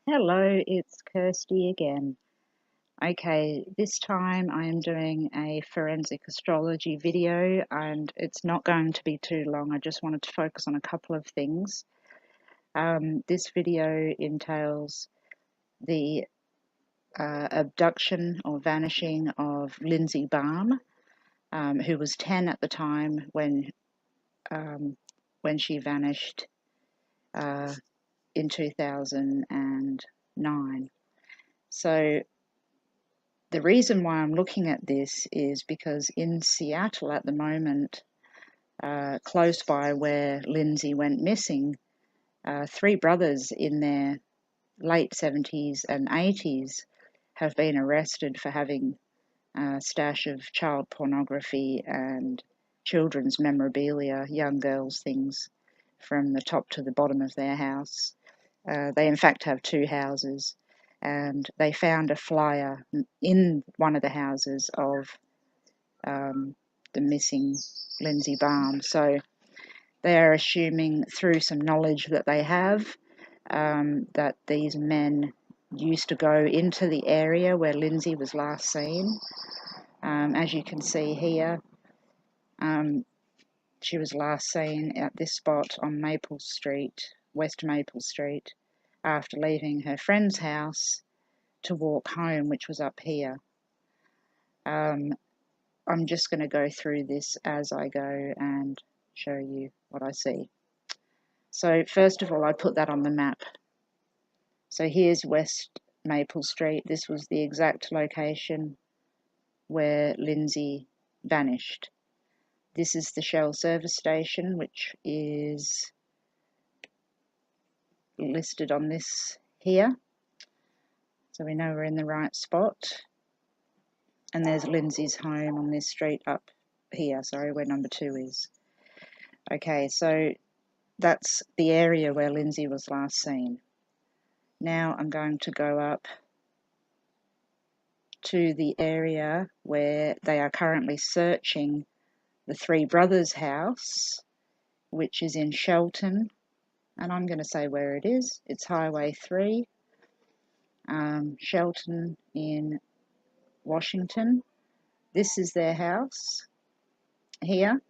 Hello, it's Kirsty again. Okay, this time I am doing a forensic astrology video and it's not going to be too long. I just wanted to focus on a couple of things. This video entails the abduction or vanishing of Lindsey Baum, who was 10 at the time when she vanished in 2009. So the reason why I'm looking at this is because in Seattle at the moment, close by where Lindsey went missing, three brothers in their late 70s and 80s have been arrested for having a stash of child pornography and children's memorabilia, young girls' things, from the top to the bottom of their house. They, in fact, have two houses. And they found a flyer in one of the houses of the missing Lindsey Baum. So they are assuming through some knowledge that they have that these men used to go into the area where Lindsey was last seen. As you can see here, she was last seen at this spot on Maple Street, West Maple Street, after leaving her friend's house to walk home, which was up here. I'm just going to go through this as I go and show you what I see. So first of all, I put that on the map. So here's West Maple Street. This was the exact location where Lindsey vanished. This is the Shell service station, which is listed on this here. So we know we're in the right spot. And there's Lindsey's home on this street up here, sorry, where number 2 is. Okay, so that's the area where Lindsey was last seen. Now I'm going to go up to the area where they are currently searching the three brothers' house, which is in Shelton, and I'm going to say where it is. It's Highway 3, Shelton in Washington. This is their house here,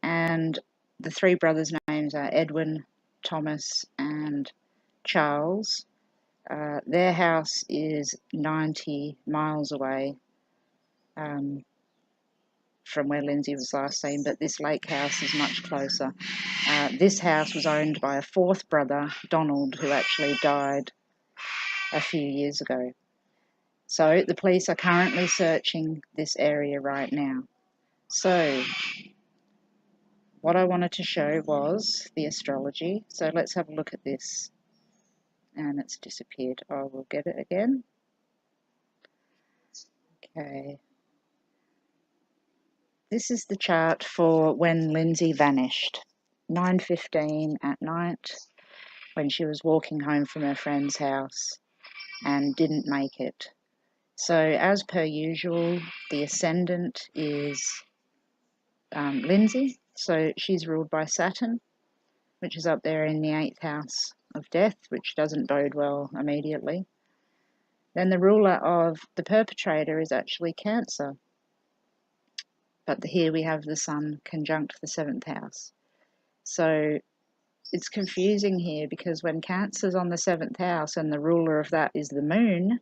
and the three brothers' names are Edwin, Thomas, and Charles. Their house is 90 miles away from where Lindsey was last seen, but this lake house is much closer. This house was owned by a fourth brother, Donald, who actually died a few years ago. So the police are currently searching this area right now. So what I wanted to show was the astrology. So let's have a look at this. And it's disappeared. I will get it again. Okay. This is the chart for when Lindsey vanished. 9:15 at night, when she was walking home from her friend's house and didn't make it. So as per usual, the ascendant is Lindsey. So she's ruled by Saturn, which is up there in the 8th house of death, which doesn't bode well immediately. Then the ruler of the perpetrator is actually Cancer. But here we have the Sun conjunct the 7th house. So it's confusing here because when Cancer's on the 7th house and the ruler of that is the Moon,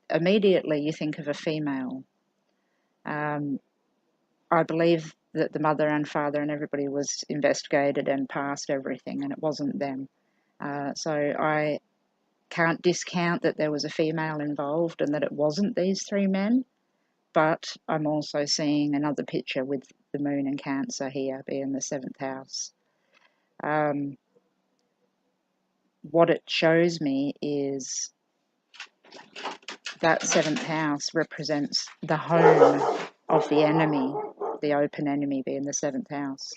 immediately you think of a female. I believe that the mother and father and everybody was investigated and passed everything, and it wasn't them. So I can't discount that there was a female involved and that it wasn't these three men, but I'm also seeing another picture with the Moon and Cancer here being the 7th house. What it shows me is that 7th house represents the home of the enemy, the open enemy being the 7th house.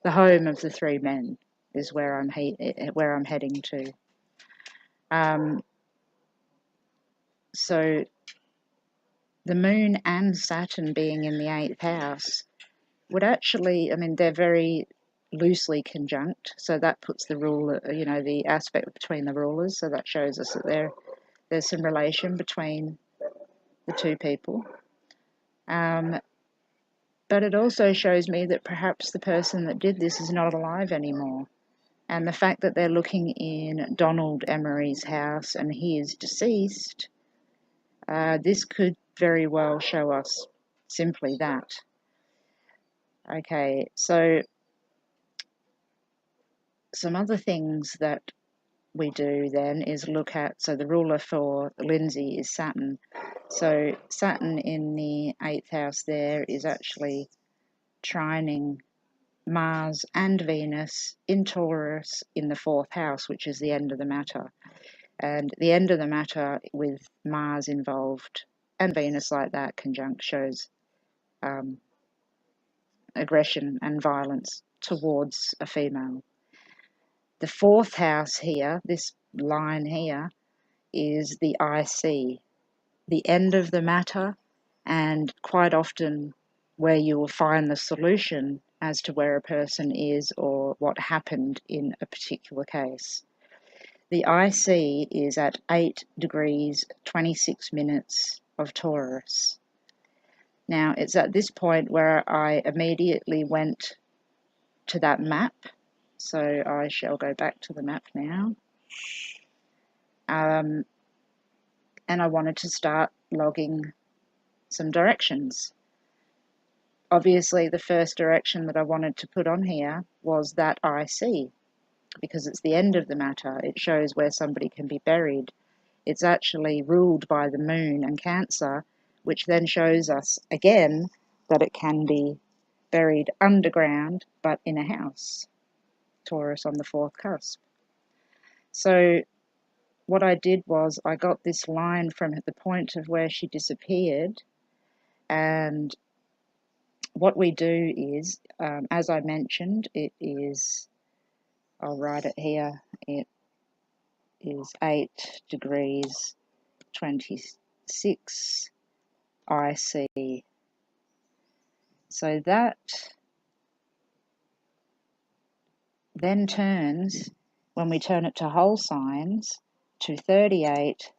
The home of the three men is where I'm heading to. So the Moon and Saturn being in the 8th house would actually, I mean, they're very loosely conjunct, so that puts the ruler, you know, the aspect between the rulers, so that shows us that there's some relation between the two people. But it also shows me that perhaps the person that did this is not alive anymore. And the fact that they're looking in Donald Emery's house and he is deceased, this could very well show us simply that. Okay, so some other things that we do then is look at, so the ruler for Lindsey is Saturn. So Saturn in the 8th house there is actually trining Mars and Venus in Taurus in the 4th house, which is the end of the matter. And the end of the matter with Mars involved and Venus like that conjunct shows aggression and violence towards a female. The 4th house here, this line here, is the IC, the end of the matter, and quite often where you will find the solution as to where a person is or what happened in a particular case. The IC is at 8 degrees 26 minutes of Taurus. Now, it's at this point where I immediately went to that map. So I shall go back to the map now. And I wanted to start logging some directions. Obviously, the first direction that I wanted to put on here was that IC, because it's the end of the matter. It shows where somebody can be buried. It's actually ruled by the moon and Cancer, which then shows us again that it can be buried underground, but in a house. Taurus on the 4th cusp. So what I did was I got this line from the point of where she disappeared, and what we do is, as I mentioned, it is, I'll write it here, it is 8 degrees 26 IC. So that then turns, when we turn it to whole signs, to 38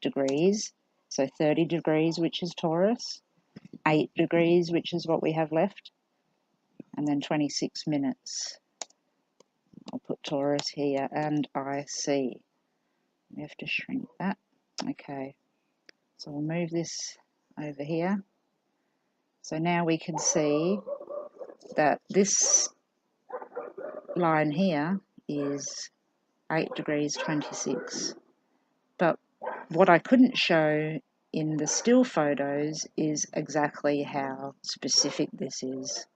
degrees. So 30 degrees, which is Taurus, 8 degrees, which is what we have left, and then 26 minutes. I'll put Taurus here and IC. We have to shrink that. Okay, so we'll move this over here. So now we can see that this line here is 8 degrees 26. But what I couldn't show in the still photos is exactly how specific this is.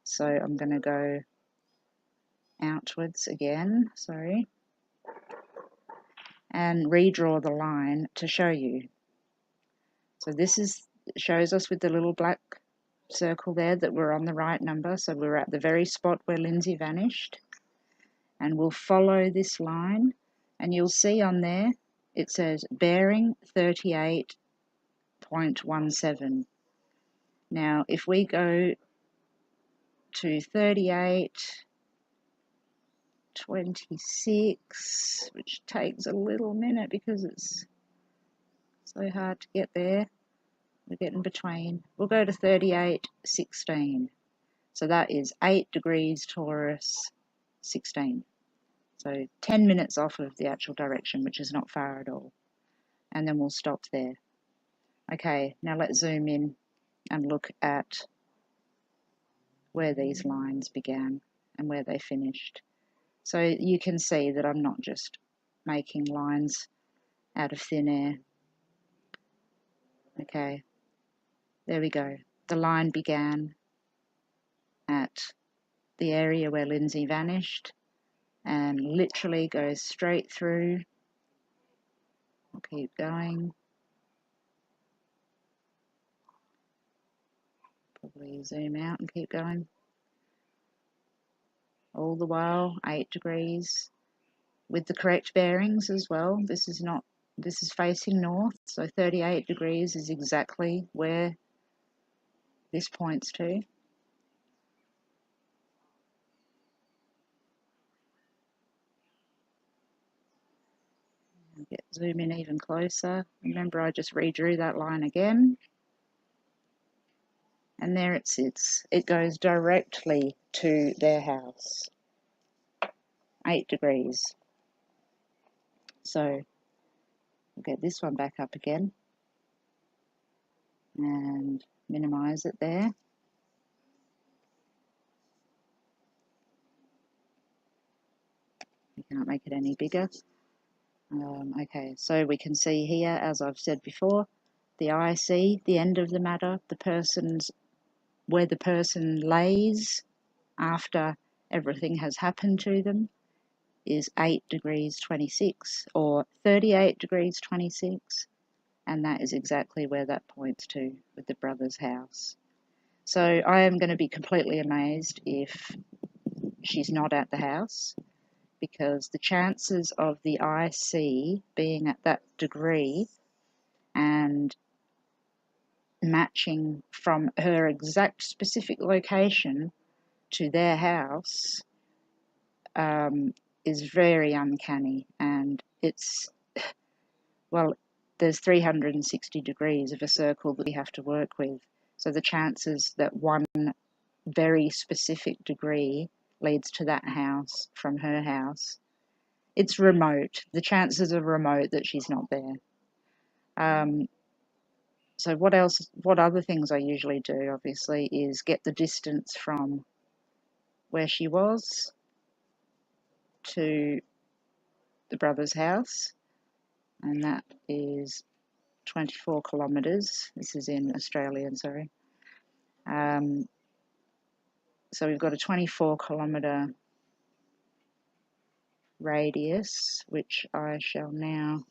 So I'm going to go outwards again, sorry, and redraw the line to show you. So this shows us with the little black circle there that we're on the right number, so we're at the very spot where Lindsey vanished, and we'll follow this line, and you'll see on there it says bearing 38.17. Now if we go to 38.26, which takes a little minute because it's so hard to get there, we're getting between, we'll go to 38.16. So that is 8 degrees Taurus 16. So 10 minutes off of the actual direction, which is not far at all. And then we'll stop there. Okay, now let's zoom in and look at where these lines began and where they finished. So you can see that I'm not just making lines out of thin air. Okay, there we go. The line began at the area where Lindsey vanished and literally goes straight through. I'll keep going. Probably zoom out and keep going. All the while 8 degrees with the correct bearings as well. This is facing north, so 38 degrees is exactly where this points to. zoom in even closer. Remember, I just redrew that line again. And there it sits. It goes directly to their house. 8 degrees. So we'll get this one back up again and minimize it there. You can't make it any bigger. Okay, so we can see here, as I've said before, the IC, the end of the matter, where the person lays after everything has happened to them, is 8 degrees 26 or 38 degrees 26, and that is exactly where that points to with the brother's house. So I am going to be completely amazed if she's not at the house, because the chances of the IC being at that degree and matching from her exact specific location to their house is very uncanny. And it's, well, there's 360 degrees of a circle that we have to work with. So the chances that one very specific degree leads to that house from her house, it's remote. The chances are remote that she's not there. So what other things I usually do, obviously, is get the distance from where she was to the brother's house, and that is 24 kilometres. This is in Australian, sorry. So we've got a 24 kilometre radius, which I shall now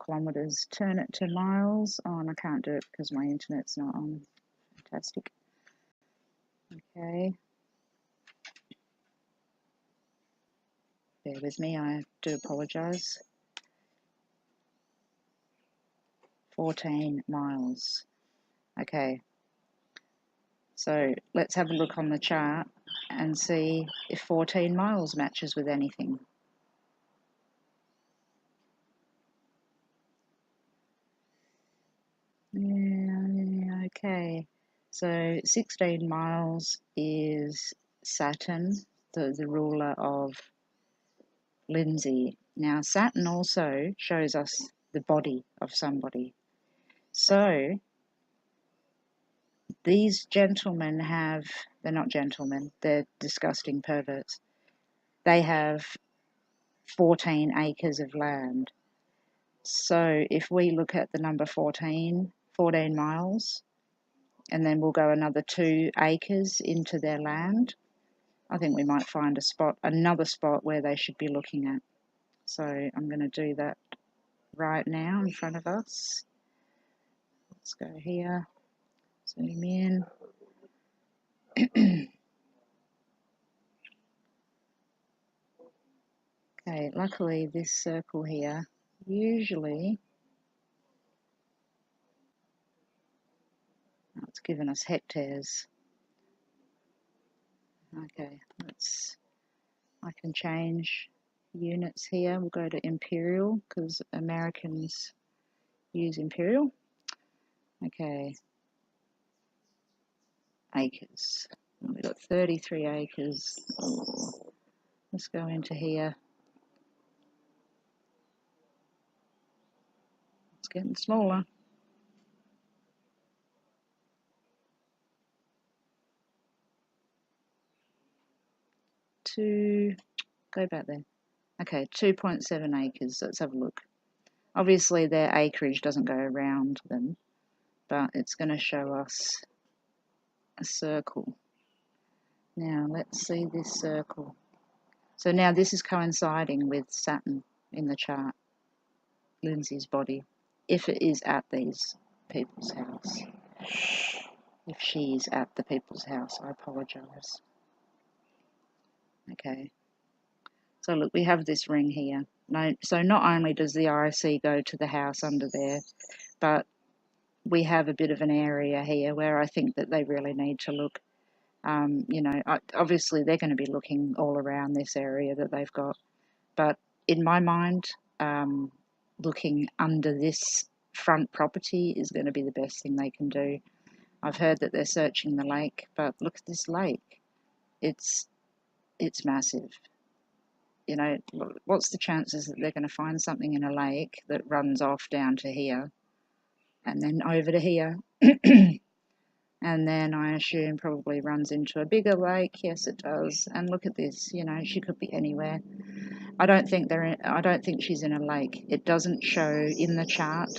kilometres, turn it to miles. Oh, and I can't do it because my internet's not on. Fantastic. Okay. Bear with me, I do apologise. 14 miles. Okay. So let's have a look on the chart and see if 14 miles matches with anything. Yeah, okay. So 16 miles is Saturn, the ruler of Lindsey. Now Saturn also shows us the body of somebody. So these gentlemen they're not gentlemen, they're disgusting perverts. They have 14 acres of land. So if we look at the number 14 miles, and then we'll go another 2 acres into their land, I think we might find another spot where they should be looking at. So I'm going to do that right now in front of us. Let's go here, zoom in. Okay, luckily this circle here, usually, it's given us hectares. Okay, I can change units here. We'll go to imperial because Americans use imperial. Okay, acres. We've got 33 acres. Let's go into here. It's getting smaller. Go back there. Okay, 2.7 acres. Let's have a look. Obviously their acreage doesn't go around them, but it's going to show us a circle. Now let's see this circle. So now this is coinciding with Saturn in the chart, Lindsey's body, if it is at these people's house. If she is at the people's house, I apologise. Okay. So look, we have this ring here. So not only does the IC go to the house under there, but we have a bit of an area here where I think that they really need to look. You know, obviously they're going to be looking all around this area that they've got. But in my mind, looking under this front property is going to be the best thing they can do. I've heard that they're searching the lake, but look at this lake. It's massive. You know, what's the chances that they're going to find something in a lake that runs off down to here and then over to here? And then I assume probably runs into a bigger lake. Yes, it does. And look at this. You know, she could be anywhere. I don't think she's in a lake. It doesn't show in the chart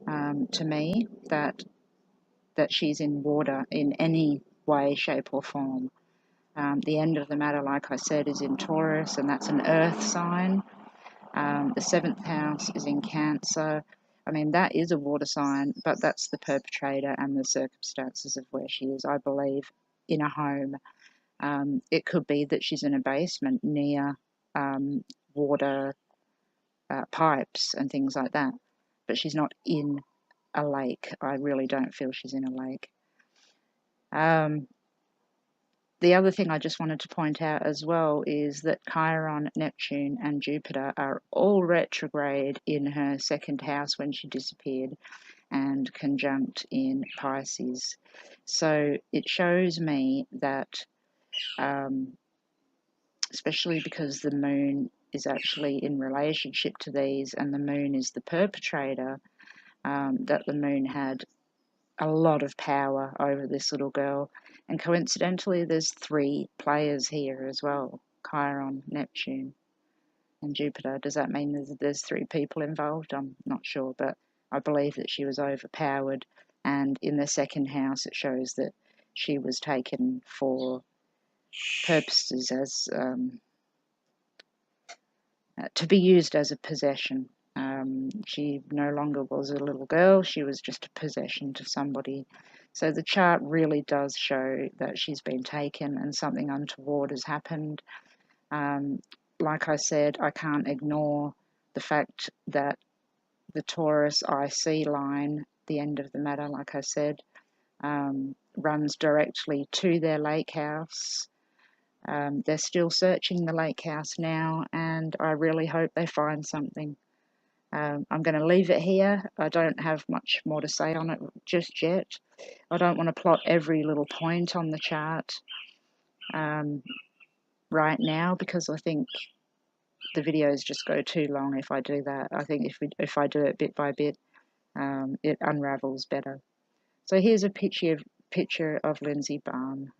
to me that she's in water in any way, shape, or form. The end of the matter, like I said, is in Taurus, and that's an earth sign. The 7th house is in Cancer. I mean, that is a water sign, but that's the perpetrator and the circumstances of where she is, I believe, in a home. It could be that she's in a basement near water pipes and things like that, but she's not in a lake. I really don't feel she's in a lake. The other thing I just wanted to point out as well is that Chiron, Neptune, and Jupiter are all retrograde in her 2nd house when she disappeared, and conjunct in Pisces. So it shows me that, especially because the moon is actually in relationship to these and the moon is the perpetrator, that the moon had a lot of power over this little girl. And coincidentally, there's 3 players here as well: Chiron, Neptune, and Jupiter. Does that mean there's 3 people involved? I'm not sure, but I believe that she was overpowered. And in the 2nd house, it shows that she was taken for purposes as to be used as a possession. She no longer was a little girl, she was just a possession to somebody. So the chart really does show that she's been taken and something untoward has happened. Like I said, I can't ignore the fact that the Taurus IC line, the end of the matter, like I said, runs directly to their lake house. They're still searching the lake house now, and I really hope they find something. I'm going to leave it here. I don't have much more to say on it just yet. I don't want to plot every little point on the chart right now, because I think the videos just go too long if I do that. I think if I do it bit by bit, it unravels better. So here's a picture of Lindsey Baum.